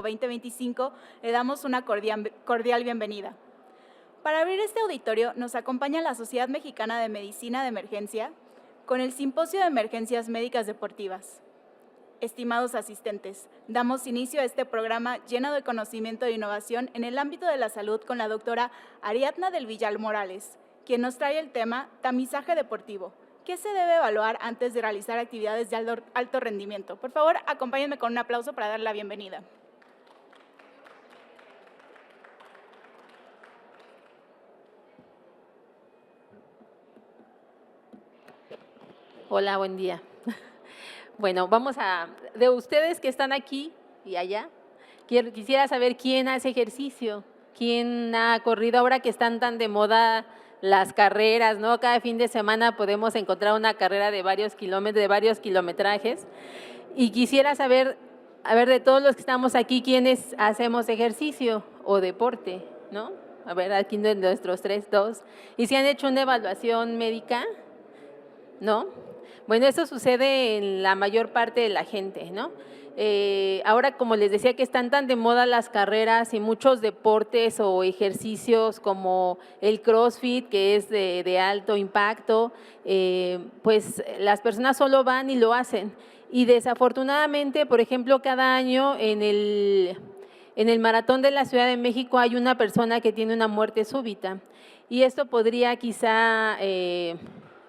2025, le damos una cordial bienvenida. Para abrir este auditorio nos acompaña la Sociedad Mexicana de Medicina de Emergencia con el Simposio de Emergencias Médicas Deportivas. Estimados asistentes, damos inicio a este programa lleno de conocimiento e innovación en el ámbito de la salud con la doctora Ariadna del Villar Morales, quien nos trae el tema tamizaje deportivo. ¿Qué se debe evaluar antes de realizar actividades de alto rendimiento? Por favor, acompáñenme con un aplauso para dar la bienvenida. Hola, buen día. Bueno, de ustedes que están aquí y allá, quisiera saber quién hace ejercicio, quién ha corrido ahora que están tan de moda las carreras, ¿no? Cada fin de semana podemos encontrar una carrera de varios kilómetros, de varios kilometrajes. Y quisiera saber, a ver, de todos los que estamos aquí, ¿quiénes hacemos ejercicio o deporte, no? A ver, aquí de nuestros dos. ¿Y si han hecho una evaluación médica? ¿No? Bueno, eso sucede en la mayor parte de la gente, ¿no? Ahora, como les decía, que están tan de moda las carreras y muchos deportes o ejercicios como el CrossFit, que es de alto impacto, pues las personas solo van y lo hacen. Y desafortunadamente, por ejemplo, cada año en el maratón de la Ciudad de México hay una persona que tiene una muerte súbita. Y esto podría quizá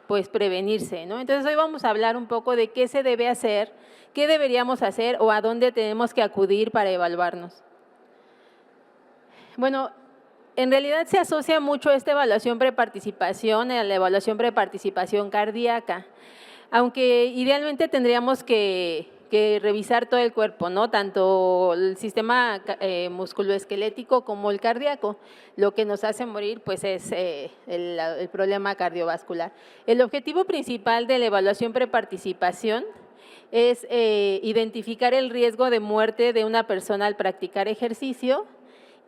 pues prevenirse, ¿no? Entonces hoy vamos a hablar un poco de qué se debe hacer, qué deberíamos hacer o a dónde tenemos que acudir para evaluarnos. Bueno, en realidad se asocia mucho esta evaluación preparticipación a la evaluación preparticipación cardíaca, aunque idealmente tendríamos que revisar todo el cuerpo, ¿no? Tanto el sistema musculoesquelético como el cardíaco. Lo que nos hace morir pues es el problema cardiovascular. El objetivo principal de la evaluación preparticipación es identificar el riesgo de muerte de una persona al practicar ejercicio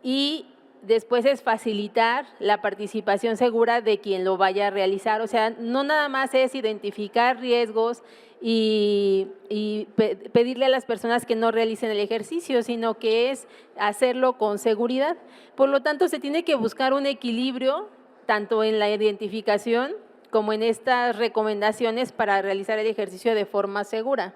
y después es facilitar la participación segura de quien lo vaya a realizar. O sea, no nada más es identificar riesgos y pedirle a las personas que no realicen el ejercicio, sino que es hacerlo con seguridad. Por lo tanto, se tiene que buscar un equilibrio tanto en la identificación como en estas recomendaciones para realizar el ejercicio de forma segura.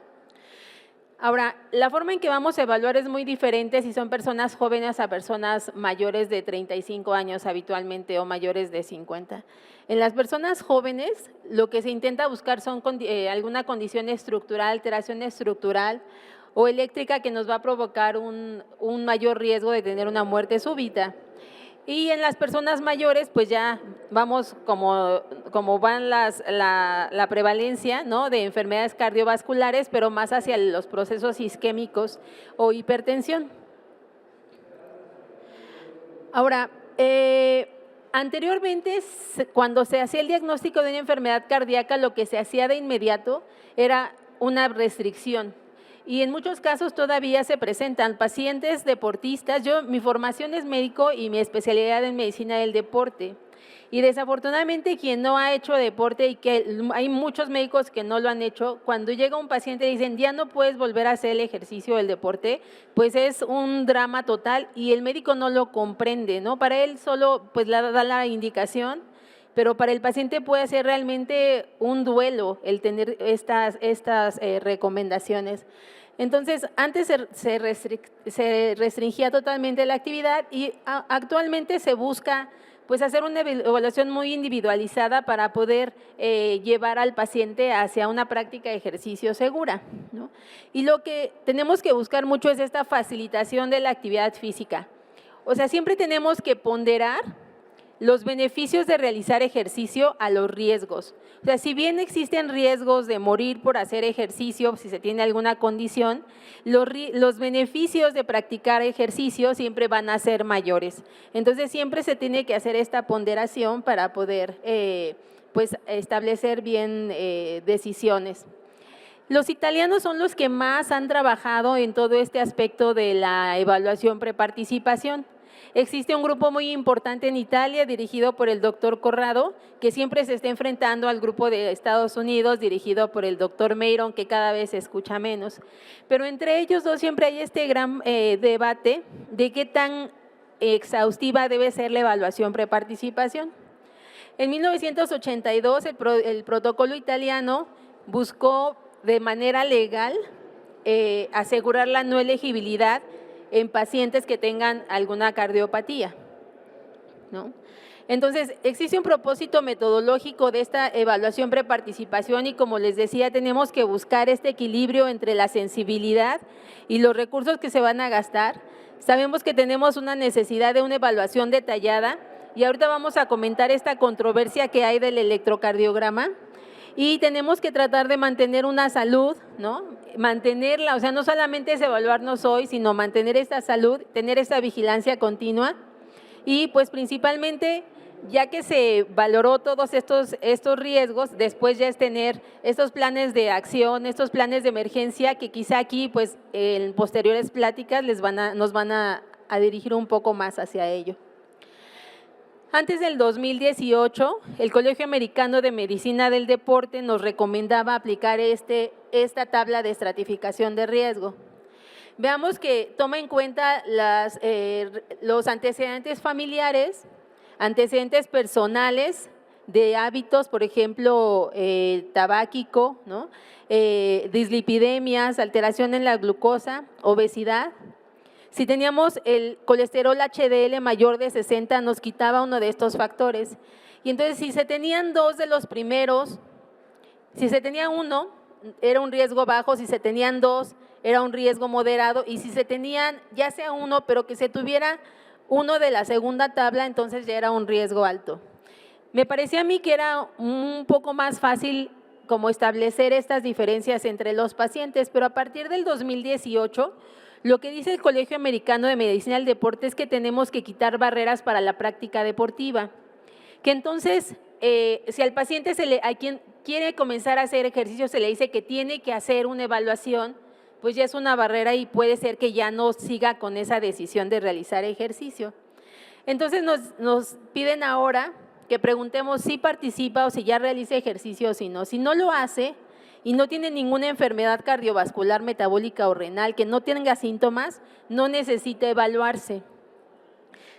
Ahora, la forma en que vamos a evaluar es muy diferente si son personas jóvenes a personas mayores de 35 años habitualmente o mayores de 50. En las personas jóvenes, lo que se intenta buscar son alguna condición estructural, alteración estructural o eléctrica que nos va a provocar un mayor riesgo de tener una muerte súbita. Y en las personas mayores, pues ya vamos como van la prevalencia, ¿no?, de enfermedades cardiovasculares, pero más hacia los procesos isquémicos o hipertensión. Ahora, anteriormente, cuando se hacía el diagnóstico de una enfermedad cardíaca, lo que se hacía de inmediato era una restricción. Y en muchos casos todavía se presentan pacientes deportistas. Mi formación es médico y mi especialidad en medicina del deporte. Y desafortunadamente quien no ha hecho deporte, y que hay muchos médicos que no lo han hecho, cuando llega un paciente y dicen ya no puedes volver a hacer el ejercicio del deporte, pues es un drama total y el médico no lo comprende, ¿no? Para él solo pues le da la indicación, pero para el paciente puede ser realmente un duelo el tener estas recomendaciones. Entonces, antes se restringía totalmente la actividad y actualmente se busca pues hacer una evaluación muy individualizada para poder llevar al paciente hacia una práctica de ejercicio segura, ¿no? Y lo que tenemos que buscar mucho es esta facilitación de la actividad física. O sea, siempre tenemos que ponderar los beneficios de realizar ejercicio a los riesgos. O sea, si bien existen riesgos de morir por hacer ejercicio, si se tiene alguna condición, los beneficios de practicar ejercicio siempre van a ser mayores. Entonces, siempre se tiene que hacer esta ponderación para poder pues, establecer bien decisiones. Los italianos son los que más han trabajado en todo este aspecto de la evaluación preparticipación. Existe un grupo muy importante en Italia dirigido por el doctor Corrado, que siempre se está enfrentando al grupo de Estados Unidos dirigido por el doctor Meiron, que cada vez se escucha menos. Pero entre ellos dos siempre hay este gran debate de qué tan exhaustiva debe ser la evaluación preparticipación. En 1982 el protocolo italiano buscó de manera legal asegurar la no elegibilidad en pacientes que tengan alguna cardiopatía, ¿no? Entonces, existe un propósito metodológico de esta evaluación preparticipación y, como les decía, tenemos que buscar este equilibrio entre la sensibilidad y los recursos que se van a gastar. Sabemos que tenemos una necesidad de una evaluación detallada y ahorita vamos a comentar esta controversia que hay del electrocardiograma. Y tenemos que tratar de mantener una salud, ¿no? Mantenerla, o sea, no solamente es evaluarnos hoy, sino mantener esta salud, tener esta vigilancia continua y pues principalmente, ya que se valoró todos estos riesgos, después ya es tener estos planes de acción, estos planes de emergencia que quizá aquí pues en posteriores pláticas nos van a dirigir un poco más hacia ello. Antes del 2018, el Colegio Americano de Medicina del Deporte nos recomendaba aplicar esta tabla de estratificación de riesgo. Veamos que toma en cuenta los antecedentes familiares, antecedentes personales de hábitos, por ejemplo, tabáquico, ¿no? Dislipidemias, alteración en la glucosa, obesidad. Si teníamos el colesterol HDL mayor de 60, nos quitaba uno de estos factores. Y entonces, si se tenían dos de los primeros, si se tenía uno, era un riesgo bajo, si se tenían dos, era un riesgo moderado, y si se tenían ya sea uno, pero que se tuviera uno de la segunda tabla, entonces ya era un riesgo alto. Me parecía a mí que era un poco más fácil como establecer estas diferencias entre los pacientes, pero a partir del 2018, lo que dice el Colegio Americano de Medicina del Deporte es que tenemos que quitar barreras para la práctica deportiva. Que entonces, si al paciente a quien quiere comenzar a hacer ejercicio se le dice que tiene que hacer una evaluación, pues ya es una barrera y puede ser que ya no siga con esa decisión de realizar ejercicio. Entonces nos piden ahora que preguntemos si participa o si ya realiza ejercicio o si no. Si no lo hace y no tiene ninguna enfermedad cardiovascular, metabólica o renal, que no tenga síntomas, no necesita evaluarse.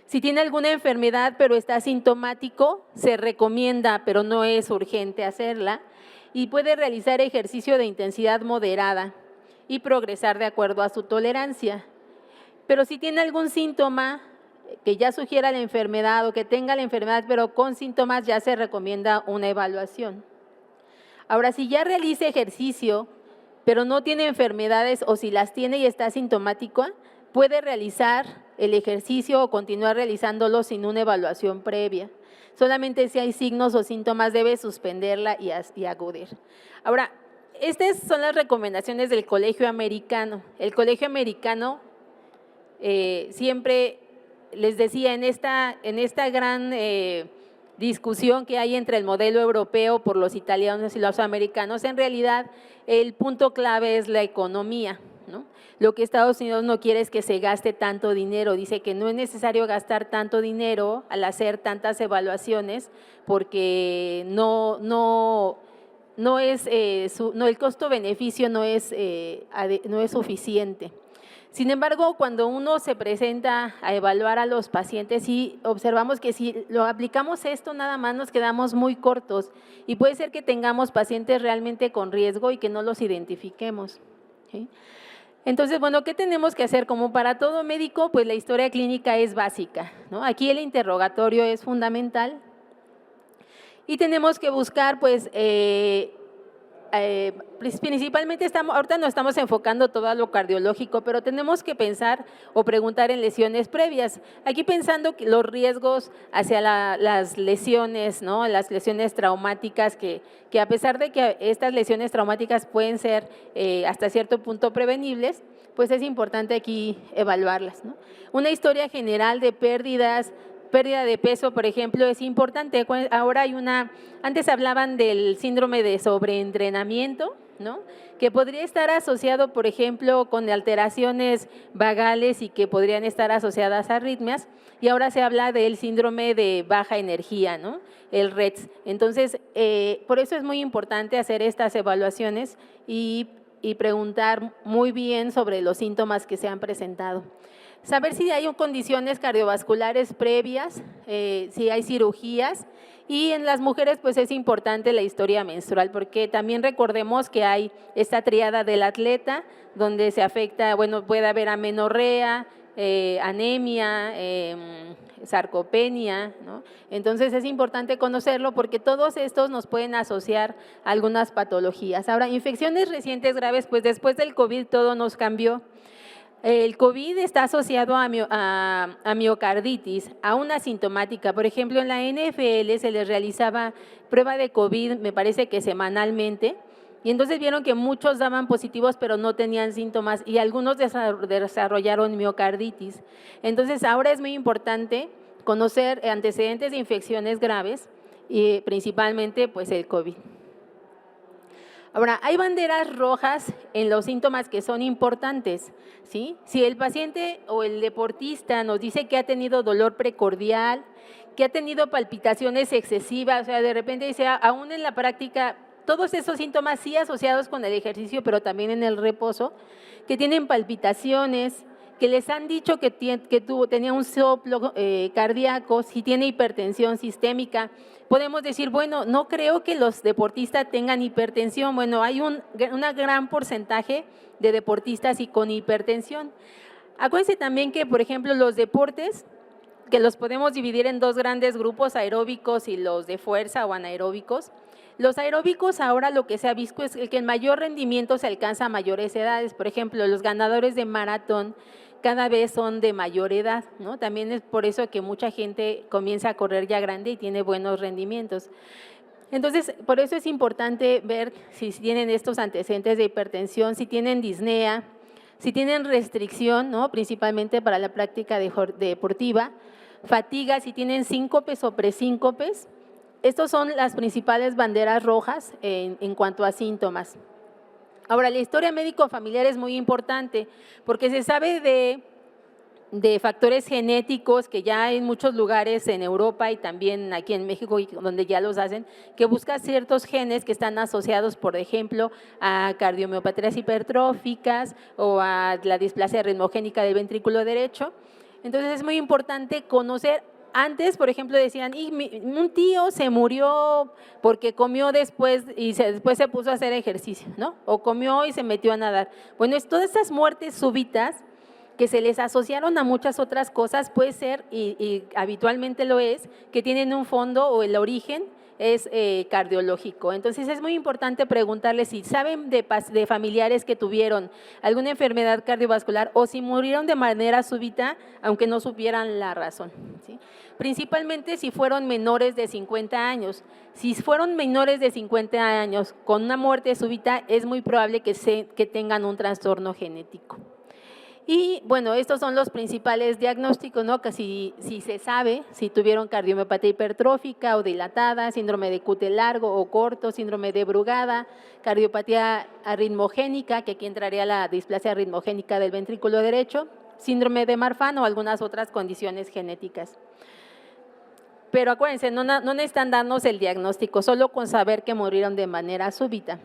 Si tiene alguna enfermedad pero está asintomático, se recomienda, pero no es urgente hacerla, y puede realizar ejercicio de intensidad moderada y progresar de acuerdo a su tolerancia. Pero si tiene algún síntoma que ya sugiera la enfermedad o que tenga la enfermedad pero con síntomas, ya se recomienda una evaluación. Ahora, si ya realiza ejercicio, pero no tiene enfermedades o si las tiene y está asintomático, puede realizar el ejercicio o continuar realizándolo sin una evaluación previa. Solamente si hay signos o síntomas debe suspenderla y acudir. Ahora, estas son las recomendaciones del Colegio Americano. El Colegio Americano siempre les decía en esta gran discusión que hay entre el modelo europeo por los italianos y los americanos, en realidad el punto clave es la economía, ¿no? Lo que Estados Unidos no quiere es que se gaste tanto dinero, dice que no es necesario gastar tanto dinero al hacer tantas evaluaciones porque el costo-beneficio no es suficiente. Sin embargo, cuando uno se presenta a evaluar a los pacientes, sí observamos que si lo aplicamos esto, nada más nos quedamos muy cortos y puede ser que tengamos pacientes realmente con riesgo y que no los identifiquemos, ¿sí? Entonces, bueno, ¿qué tenemos que hacer? Como para todo médico, pues la historia clínica es básica, ¿no? Aquí el interrogatorio es fundamental y tenemos que buscar, pues, principalmente ahorita nos estamos enfocando todo a lo cardiológico, pero tenemos que pensar o preguntar en lesiones previas. Aquí pensando que los riesgos hacia las lesiones, ¿no? Las lesiones traumáticas, que a pesar de que estas lesiones traumáticas pueden ser hasta cierto punto prevenibles, pues es importante aquí evaluarlas, ¿no? Una historia general de pérdida de peso, por ejemplo, es importante. Ahora antes hablaban del síndrome de sobreentrenamiento, ¿no? Que podría estar asociado, por ejemplo, con alteraciones vagales y que podrían estar asociadas a arritmias, y ahora se habla del síndrome de baja energía, ¿no? El RETS. Entonces, por eso es muy importante hacer estas evaluaciones y preguntar muy bien sobre los síntomas que se han presentado. Saber si hay condiciones cardiovasculares previas, si hay cirugías, y en las mujeres pues es importante la historia menstrual, porque también recordemos que hay esta tríada del atleta, donde se afecta, bueno, puede haber amenorrea, anemia, sarcopenia, ¿no? Entonces es importante conocerlo porque todos estos nos pueden asociar a algunas patologías. Ahora, infecciones recientes graves, pues después del COVID todo nos cambió. El COVID está asociado a miocarditis, a una sintomática. Por ejemplo, en la NFL se les realizaba prueba de COVID, me parece que semanalmente, y entonces vieron que muchos daban positivos pero no tenían síntomas y algunos desarrollaron miocarditis. Entonces ahora es muy importante conocer antecedentes de infecciones graves y principalmente pues el COVID. Ahora, hay banderas rojas en los síntomas que son importantes, ¿sí? Si el paciente o el deportista nos dice que ha tenido dolor precordial, que ha tenido palpitaciones excesivas, o sea, de repente dice, aún en la práctica, todos esos síntomas sí asociados con el ejercicio, pero también en el reposo, que tienen palpitaciones, que les han dicho que tenía un soplo cardíaco, si tiene hipertensión sistémica, podemos decir, bueno, no creo que los deportistas tengan hipertensión. Bueno, hay un gran porcentaje de deportistas y con hipertensión. Acuérdense también que, por ejemplo, los deportes, que los podemos dividir en dos grandes grupos, aeróbicos y los de fuerza o anaeróbicos. Los aeróbicos ahora lo que se ha visto es que el mayor rendimiento se alcanza a mayores edades. Por ejemplo, los ganadores de maratón cada vez son de mayor edad, ¿no? También es por eso que mucha gente comienza a correr ya grande y tiene buenos rendimientos. Entonces, por eso es importante ver si tienen estos antecedentes de hipertensión, si tienen disnea, si tienen restricción, ¿no? Principalmente para la práctica deportiva, fatiga, si tienen síncopes o presíncopes. Estas son las principales banderas rojas en cuanto a síntomas. Ahora, la historia médico-familiar es muy importante porque se sabe de factores genéticos que ya en muchos lugares en Europa y también aquí en México, donde ya los hacen, que buscan ciertos genes que están asociados, por ejemplo, a cardiomiopatías hipertróficas o a la displasia ritmogénica del ventrículo derecho. Entonces es muy importante conocer. Antes, por ejemplo, decían, un tío se murió porque comió después y después se puso a hacer ejercicio, ¿no? O comió y se metió a nadar. Bueno, todas esas muertes súbitas que se les asociaron a muchas otras cosas, puede ser, y habitualmente lo es, que tienen un fondo o el origen es cardiológico. Entonces es muy importante preguntarles si saben de familiares que tuvieron alguna enfermedad cardiovascular o si murieron de manera súbita, aunque no supieran la razón, ¿sí? Principalmente si fueron menores de 50 años. Si fueron menores de 50 años con una muerte súbita, es muy probable que tengan un trastorno genético. Y bueno, estos son los principales diagnósticos, ¿no? Que si se sabe si tuvieron cardiomiopatía hipertrófica o dilatada, síndrome de QT largo o corto, síndrome de Brugada, cardiopatía arritmogénica, que aquí entraría la displasia arritmogénica del ventrículo derecho, síndrome de Marfan o algunas otras condiciones genéticas. Pero acuérdense, no necesitan darnos el diagnóstico, solo con saber que murieron de manera súbita.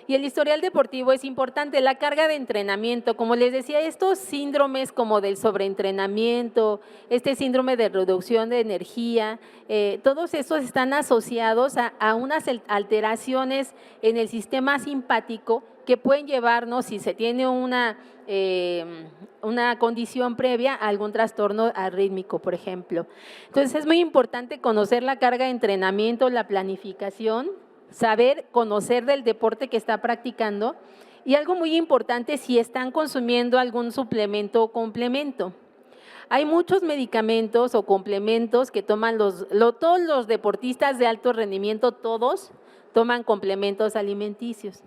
Y el historial deportivo es importante, la carga de entrenamiento, como les decía, estos síndromes como del sobreentrenamiento, este síndrome de reducción de energía, todos estos están asociados a unas alteraciones en el sistema simpático que pueden llevarnos, si se tiene una condición previa, a algún trastorno arrítmico, por ejemplo. Entonces es muy importante conocer la carga de entrenamiento, la planificación, saber, conocer del deporte que está practicando y algo muy importante, si están consumiendo algún suplemento o complemento. Hay muchos medicamentos o complementos que toman todos los deportistas de alto rendimiento, todos toman complementos alimenticios.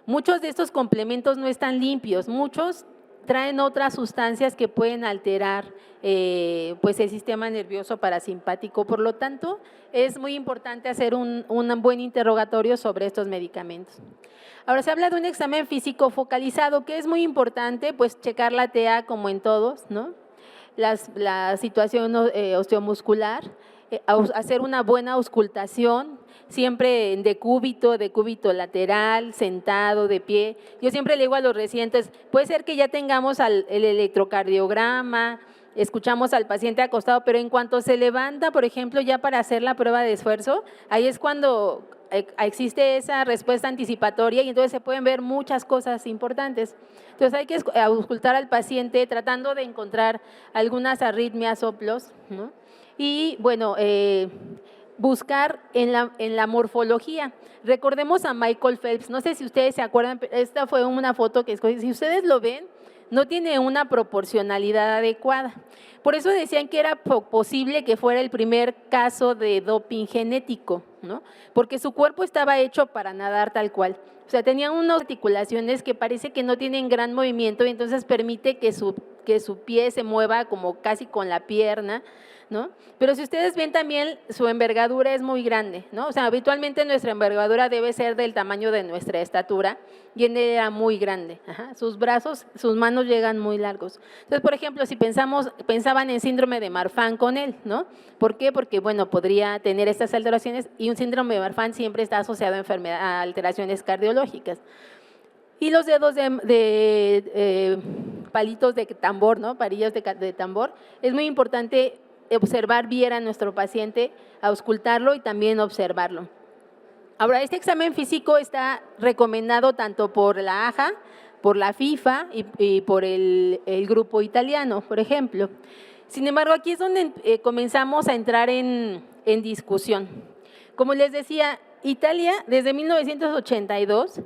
Muchos de estos complementos no están limpios, muchos traen otras sustancias que pueden alterar pues el sistema nervioso parasimpático. Por lo tanto, es muy importante hacer un buen interrogatorio sobre estos medicamentos. Ahora, se habla de un examen físico focalizado, que es muy importante, pues checar la TA como en todos, ¿no? La situación osteomuscular, hacer una buena auscultación, siempre en decúbito lateral, sentado, de pie. Yo siempre le digo a los residentes, puede ser que ya tengamos el electrocardiograma, escuchamos al paciente acostado, pero en cuanto se levanta, por ejemplo, ya para hacer la prueba de esfuerzo, ahí es cuando existe esa respuesta anticipatoria y entonces se pueden ver muchas cosas importantes. Entonces hay que auscultar al paciente tratando de encontrar algunas arritmias, soplos, ¿no? Y bueno, buscar en la morfología. Recordemos a Michael Phelps, no sé si ustedes se acuerdan, esta fue una foto que escogí, si ustedes lo ven, no tiene una proporcionalidad adecuada. Por eso decían que era posible que fuera el primer caso de doping genético, ¿no? Porque su cuerpo estaba hecho para nadar tal cual. O sea, tenía unas articulaciones que parece que no tienen gran movimiento y entonces permite que su pie se mueva como casi con la pierna, ¿no? Pero si ustedes ven también, su envergadura es muy grande, ¿no? O sea, habitualmente nuestra envergadura debe ser del tamaño de nuestra estatura y en él era muy grande. Ajá. Sus brazos, sus manos llegan muy largos. Entonces, por ejemplo, si pensaban en síndrome de Marfan con él, ¿no? ¿Por qué? Porque, bueno, podría tener estas alteraciones y un síndrome de Marfan siempre está asociado a alteraciones cardiológicas. Y los dedos de palitos de tambor, ¿no? Parillas de tambor, es muy importante observar bien a nuestro paciente, auscultarlo y también observarlo. Ahora, este examen físico está recomendado tanto por la AJA, por la FIFA y por el grupo italiano, por ejemplo. Sin embargo, aquí es donde comenzamos a entrar en discusión. Como les decía, Italia desde 1982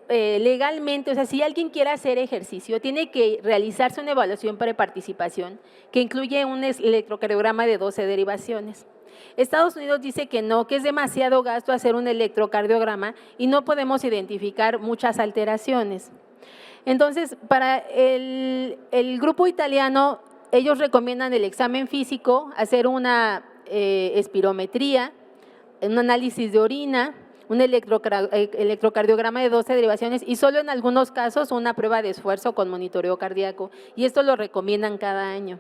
legalmente, o sea, si alguien quiere hacer ejercicio, tiene que realizarse una evaluación preparticipación que incluye un electrocardiograma de 12 derivaciones. Estados Unidos dice que no, que es demasiado gasto hacer un electrocardiograma y no podemos identificar muchas alteraciones. Entonces, para el grupo italiano, ellos recomiendan el examen físico, hacer una espirometría, un análisis de orina, un electrocardiograma de 12 derivaciones y solo en algunos casos una prueba de esfuerzo con monitoreo cardíaco, y esto lo recomiendan cada año.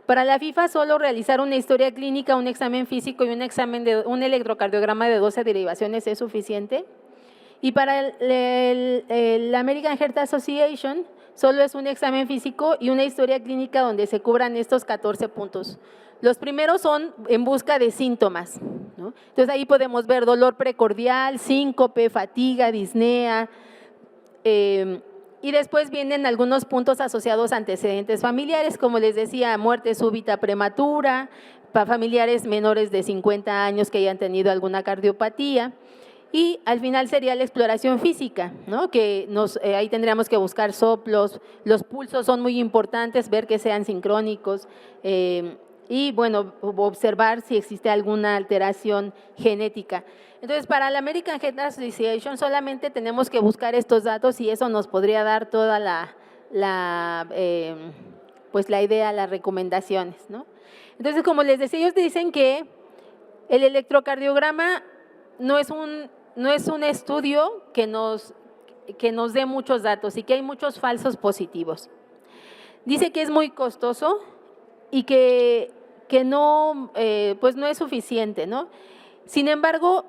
Para la FIFA, solo realizar una historia clínica, un examen físico y un electrocardiograma de 12 derivaciones es suficiente. Y para el American Heart Association, solo es un examen físico y una historia clínica donde se cubran estos 14 puntos. Los primeros son en busca de síntomas, ¿no? Entonces ahí podemos ver dolor precordial, síncope, fatiga, disnea, y después vienen algunos puntos asociados a antecedentes familiares, como les decía, muerte súbita prematura, para familiares menores de 50 años que hayan tenido alguna cardiopatía. Y al final sería la exploración física, ¿no? Que ahí tendríamos que buscar soplos, los pulsos son muy importantes, ver que sean sincrónicos, y bueno, observar si existe alguna alteración genética. Entonces, para la American Heart Association solamente tenemos que buscar estos datos y eso nos podría dar toda pues la idea, las recomendaciones, ¿no? Entonces, como les decía, ellos dicen que el electrocardiograma no es un estudio que nos dé muchos datos y que hay muchos falsos positivos. Dice que es muy costoso y que no, pues no es suficiente, ¿no? Sin embargo,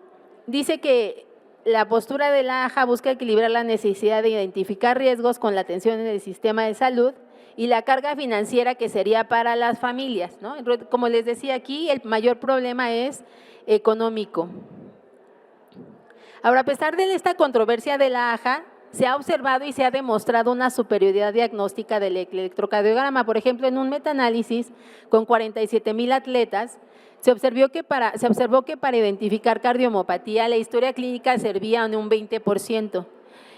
dice que la postura de la AJA busca equilibrar la necesidad de identificar riesgos con la atención en el sistema de salud y la carga financiera que sería para las familias, ¿no? Como les decía aquí, el mayor problema es económico. Ahora, a pesar de esta controversia de la AJA, se ha observado y se ha demostrado una superioridad diagnóstica del electrocardiograma. Por ejemplo, en un metaanálisis con 47,000 atletas, se observó que para identificar cardiomopatía, la historia clínica servía en un 20%.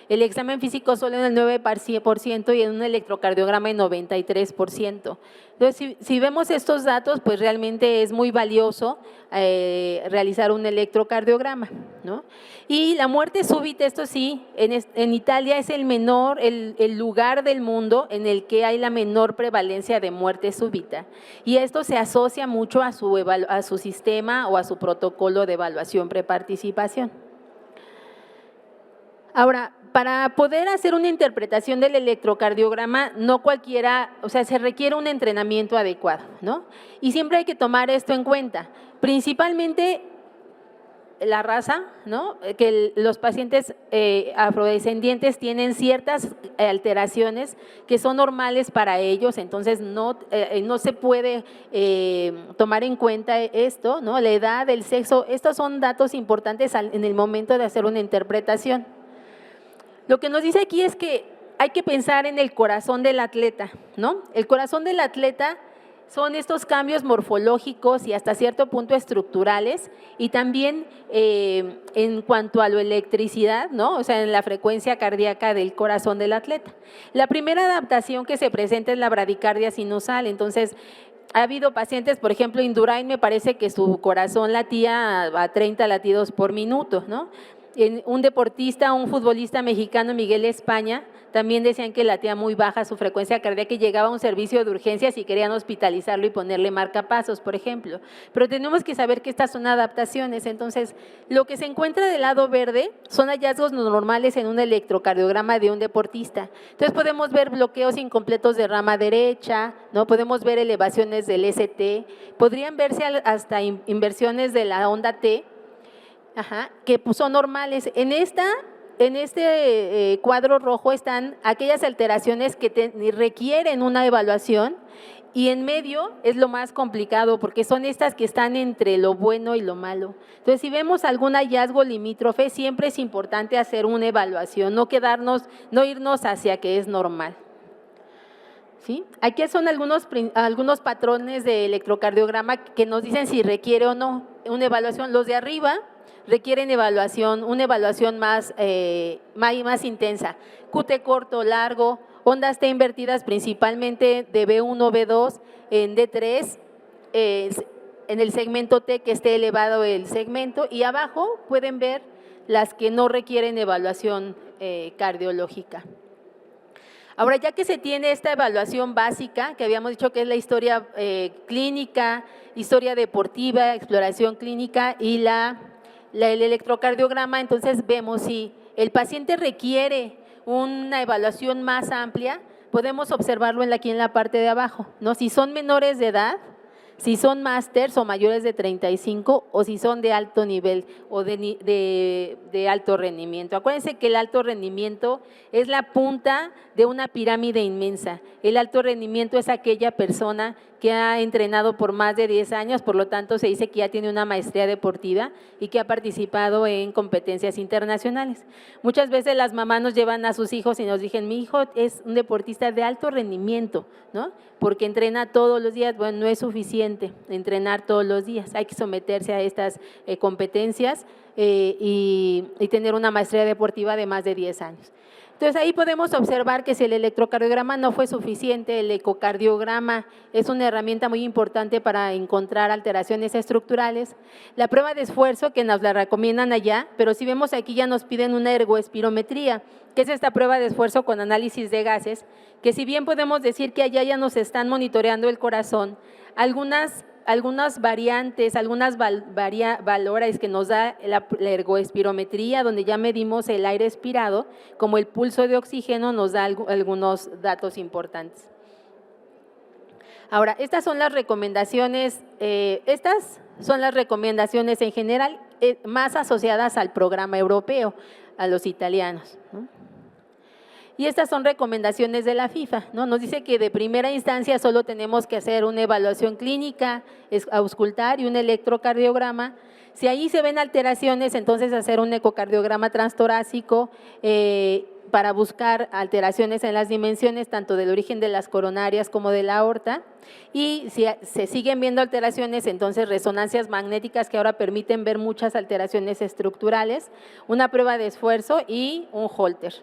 el examen físico solo en el 9% y en un electrocardiograma en 93%. Entonces, si vemos estos datos, pues realmente es muy valioso realizar un electrocardiograma, ¿no? Y la muerte súbita, esto sí, en Italia es el lugar del mundo en el que hay la menor prevalencia de muerte súbita. Y esto se asocia mucho a su sistema o a su protocolo de evaluación preparticipación. Ahora, para poder hacer una interpretación del electrocardiograma, no cualquiera, o sea, se requiere un entrenamiento adecuado, ¿no? Y siempre hay que tomar esto en cuenta, principalmente la raza, ¿no? Que los pacientes afrodescendientes tienen ciertas alteraciones que son normales para ellos, entonces no se puede tomar en cuenta esto, ¿no? La edad, el sexo, estos son datos importantes en el momento de hacer una interpretación. Lo que nos dice aquí es que hay que pensar en el corazón del atleta, ¿no? El corazón del atleta son estos cambios morfológicos y hasta cierto punto estructurales y también en cuanto a la electricidad, ¿no? O sea, en la frecuencia cardíaca del corazón del atleta. La primera adaptación que se presenta es la bradicardia sinusal, entonces ha habido pacientes, por ejemplo, Indurain me parece que su corazón latía a 30 latidos por minuto, ¿no? Un deportista, un futbolista mexicano, Miguel España, también decían que latía muy baja su frecuencia cardíaca y llegaba a un servicio de urgencias y querían hospitalizarlo y ponerle marcapasos, por ejemplo. Pero tenemos que saber que estas son adaptaciones. Entonces, lo que se encuentra del lado verde son hallazgos normales en un electrocardiograma de un deportista. Entonces, podemos ver bloqueos incompletos de rama derecha, ¿no? Podemos ver elevaciones del ST, podrían verse hasta inversiones de la onda T, que pues son normales. En este cuadro rojo están aquellas alteraciones que requieren una evaluación y en medio es lo más complicado porque son estas que están entre lo bueno y lo malo. Entonces, si vemos algún hallazgo limítrofe, siempre es importante hacer una evaluación, no irnos hacia que es normal. ¿Sí? Aquí son algunos patrones de electrocardiograma que nos dicen si requiere o no una evaluación. Los de arriba requieren una evaluación más intensa. QT corto, largo, ondas T invertidas principalmente de B1, B2, en D3, en el segmento T que esté elevado el segmento, y abajo pueden ver las que no requieren evaluación cardiológica. Ahora, ya que se tiene esta evaluación básica, que habíamos dicho que es la historia clínica, historia deportiva, exploración clínica y el electrocardiograma, entonces vemos si el paciente requiere una evaluación más amplia, podemos observarlo aquí en la parte de abajo, ¿no? Si son menores de edad, si son másters o mayores de 35 o si son de alto nivel o de alto rendimiento. Acuérdense que el alto rendimiento es la punta de una pirámide inmensa. El alto rendimiento es aquella persona que ha entrenado por más de 10 años, por lo tanto se dice que ya tiene una maestría deportiva y que ha participado en competencias internacionales. Muchas veces las mamás nos llevan a sus hijos y nos dicen, mi hijo es un deportista de alto rendimiento, ¿no? Porque entrena todos los días. Bueno, no es suficiente entrenar todos los días, hay que someterse a estas competencias y tener una maestría deportiva de más de 10 años. Entonces, ahí podemos observar que si el electrocardiograma no fue suficiente, el ecocardiograma es una herramienta muy importante para encontrar alteraciones estructurales. La prueba de esfuerzo, que nos la recomiendan allá, pero si vemos aquí ya nos piden una ergoespirometría, que es esta prueba de esfuerzo con análisis de gases, que si bien podemos decir que allá ya nos están monitoreando el corazón, algunas variantes, algunas valores que nos da la ergoespirometría, donde ya medimos el aire expirado, como el pulso de oxígeno, nos da algunos datos importantes. Ahora, estas son las recomendaciones en general más asociadas al programa europeo, a los italianos, ¿no? Y estas son recomendaciones de la FIFA, ¿no? Nos dice que de primera instancia solo tenemos que hacer una evaluación clínica, auscultar y un electrocardiograma. Si ahí se ven alteraciones, entonces hacer un ecocardiograma transtorácico para buscar alteraciones en las dimensiones, tanto del origen de las coronarias como de la aorta. Y si se siguen viendo alteraciones, entonces resonancias magnéticas que ahora permiten ver muchas alteraciones estructurales, una prueba de esfuerzo y un Holter.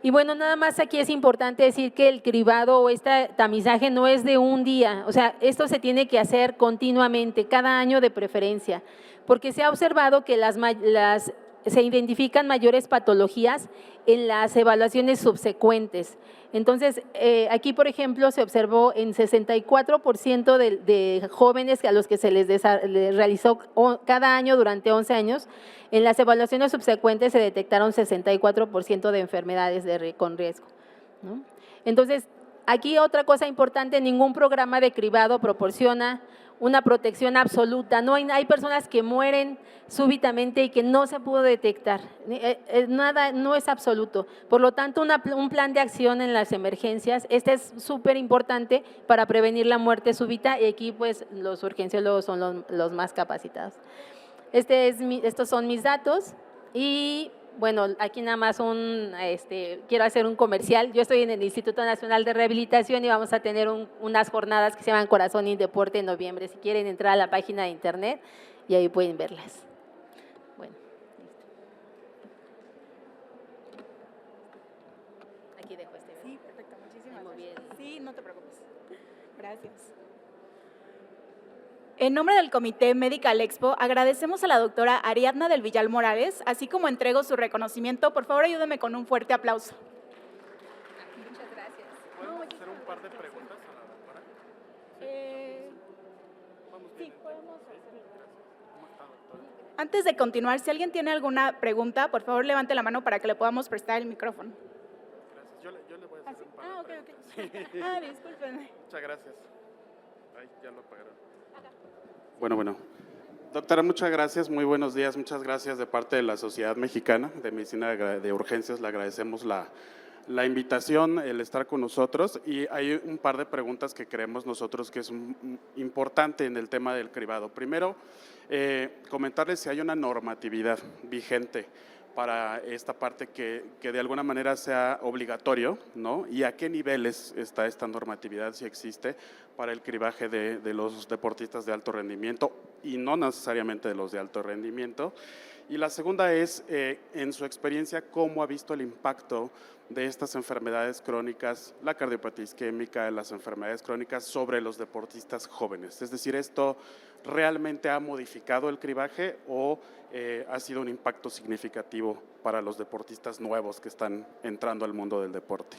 Y bueno, nada más aquí es importante decir que el cribado o este tamizaje no es de un día, o sea, esto se tiene que hacer continuamente, cada año de preferencia, porque se ha observado que se identifican mayores patologías en las evaluaciones subsecuentes. Entonces, aquí, por ejemplo, se observó en 64% de jóvenes a los que se les realizó cada año durante 11 años, en las evaluaciones subsecuentes se detectaron 64% de enfermedades con riesgo, ¿no? Entonces, aquí otra cosa importante, ningún programa de cribado proporciona una protección absoluta. Hay personas que mueren súbitamente y que no se pudo detectar. Nada, no es absoluto. Por lo tanto, un plan de acción en las emergencias, este es súper importante para prevenir la muerte súbita y aquí pues los urgenciólogos son los más capacitados. Estos son mis datos y bueno, aquí nada más quiero hacer un comercial. Yo estoy en el Instituto Nacional de Rehabilitación y vamos a tener unas jornadas que se llaman Corazón y Deporte en noviembre. Si quieren entrar a la página de internet y ahí pueden verlas. Bueno, listo. Aquí dejo este. Sí, perfecto, muchísimas Muy gracias. bien. Sí, no te preocupes. Gracias. En nombre del Comité Medical Expo, agradecemos a la doctora Ariadna del Villar Morales, así como entrego su reconocimiento. Por favor, ayúdeme con un fuerte aplauso. Muchas gracias. ¿Podemos hacer un par de preguntas a la doctora? Sí, podemos hacerlo. ¿Cómo está, doctora? Antes de continuar, si alguien tiene alguna pregunta, por favor, levante la mano para que le podamos prestar el micrófono. Gracias. Yo le voy a hacer un par de Ok. preguntas. Sí. Ah, discúlpenme. Muchas gracias. Ay, ya lo apagaron. Bueno. Doctora, muchas gracias, muy buenos días, muchas gracias de parte de la Sociedad Mexicana de Medicina de Urgencias, le agradecemos la invitación, el estar con nosotros y hay un par de preguntas que creemos nosotros que es importante en el tema del cribado. Primero, comentarles si hay una normatividad vigente para esta parte que de alguna manera sea obligatorio, ¿no? Y a qué niveles está esta normatividad, si existe, para el cribaje de los deportistas de alto rendimiento y no necesariamente de los de alto rendimiento. Y la segunda es, en su experiencia, ¿cómo ha visto el impacto de estas enfermedades crónicas, la cardiopatía isquémica, las enfermedades crónicas sobre los deportistas jóvenes? Es decir, ¿esto realmente ha modificado el cribaje o ha sido un impacto significativo para los deportistas nuevos que están entrando al mundo del deporte?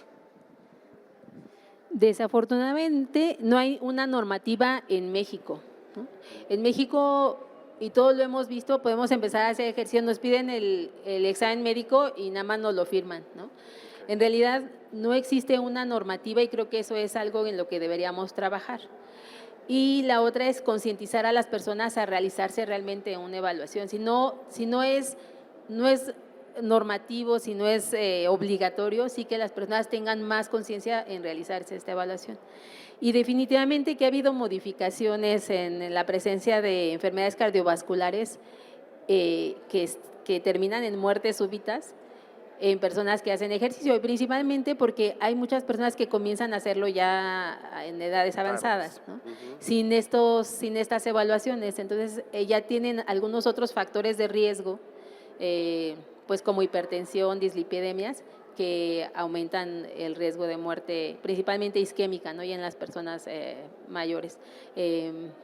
Desafortunadamente, no hay una normativa en México, ¿no? En México, y todos lo hemos visto, podemos empezar a hacer ejercicio, nos piden el examen médico y nada más nos lo firman, ¿no? En realidad, no existe una normativa y creo que eso es algo en lo que deberíamos trabajar. Y la otra es concientizar a las personas a realizarse realmente una evaluación. Si no es normativo, si no es obligatorio, sí que las personas tengan más conciencia en realizarse esta evaluación. Y definitivamente que ha habido modificaciones en la presencia de enfermedades cardiovasculares que terminan en muertes súbitas en personas que hacen ejercicio, y principalmente porque hay muchas personas que comienzan a hacerlo ya en edades avanzadas, ¿no? Sin estas evaluaciones. Entonces, ya tienen algunos otros factores de riesgo, pues como hipertensión, dislipidemias, que aumentan el riesgo de muerte, principalmente isquémica, ¿no? Y en las personas mayores.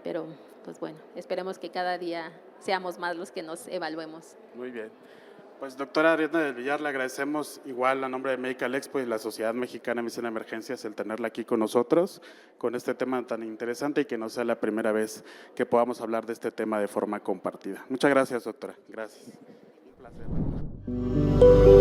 Pero, pues bueno, esperemos que cada día seamos más los que nos evaluemos. Muy bien. Pues doctora Ariadna del Villar, le agradecemos igual a nombre de Medical Expo y la Sociedad Mexicana de Medicina de Emergencias el tenerla aquí con nosotros, con este tema tan interesante y que no sea la primera vez que podamos hablar de este tema de forma compartida. Muchas gracias, doctora. Gracias. Un placer.